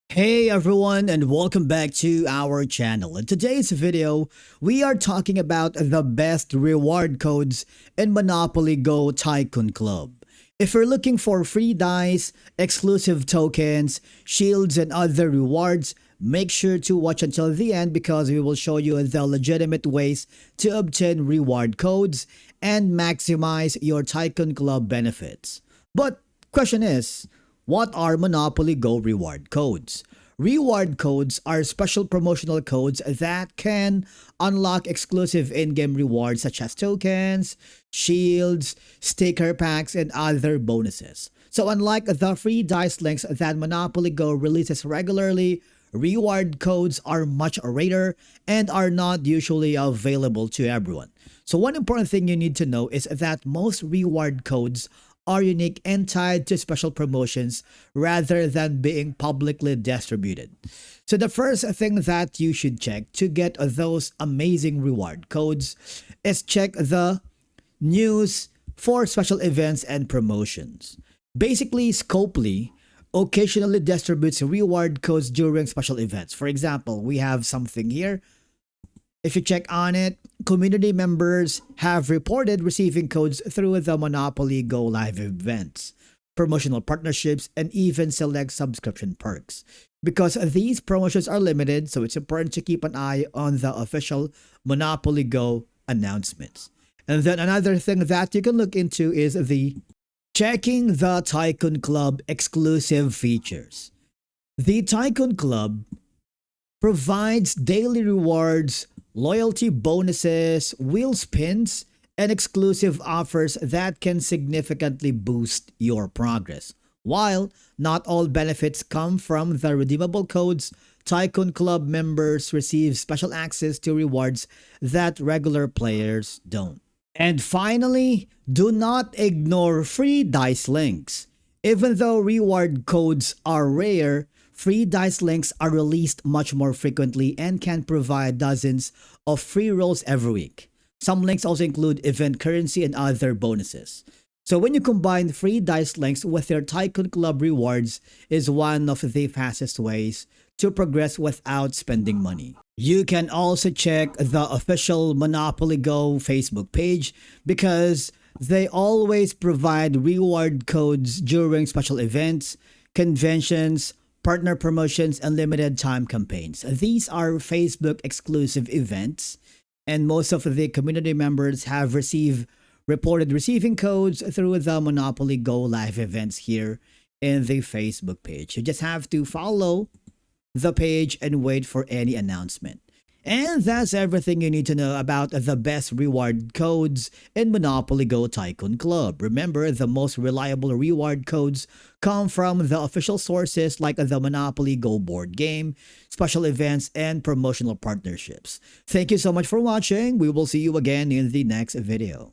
Hey everyone, and welcome back to our channel. In today's video, we are talking about the best reward codes in Monopoly Go Tycoon Club. If you're looking for free dice, exclusive tokens, shields, and other rewards, make sure to watch until the end because we will show you the legitimate ways to obtain reward codes and maximize your Tycoon Club benefits. But question is, what are Monopoly Go reward codes? Reward codes are special promotional codes that can unlock exclusive in-game rewards such as tokens, shields, sticker packs, and other bonuses. So unlike the free dice links that Monopoly Go releases regularly, reward codes are much rarer and are not usually available to everyone. So one important thing you need to know is that most reward codes are unique and tied to special promotions rather than being publicly distributed. So the first thing that you should check to get those amazing reward codes is check the news for special events and promotions. Basically, Scopely occasionally distributes reward codes during special events. For example, we have something here. If you check on it, community members have reported receiving codes through the Monopoly Go live events, promotional partnerships, and even select subscription perks. Because these promotions are limited, so it's important to keep an eye on the official Monopoly Go announcements. And then another thing that you can look into is the checking the Tycoon Club exclusive features. The Tycoon Club provides daily rewards, loyalty bonuses, wheel spins, and exclusive offers that can significantly boost your progress. While not all benefits come from the redeemable codes, Tycoon Club members receive special access to rewards that regular players don't. And finally, do not ignore free dice links. Even though reward codes are rare, free dice links are released much more frequently and can provide dozens of free rolls every week. Some links also include event currency and other bonuses. So when you combine free dice links with your Tycoon Club rewards is one of the fastest ways to progress without spending money. You can also check the official Monopoly Go Facebook page because they always provide reward codes during special events, conventions, partner promotions, and limited time campaigns. These are Facebook exclusive events, and most of the community members have reported receiving codes through the Monopoly Go live events here in the Facebook page. You just have to follow the page and wait for any announcement. And that's everything you need to know about the best reward codes in Monopoly Go Tycoon Club. Remember, the most reliable reward codes come from the official sources like the Monopoly Go board game, special events, and promotional partnerships. Thank you so much for watching. We will see you again in the next video.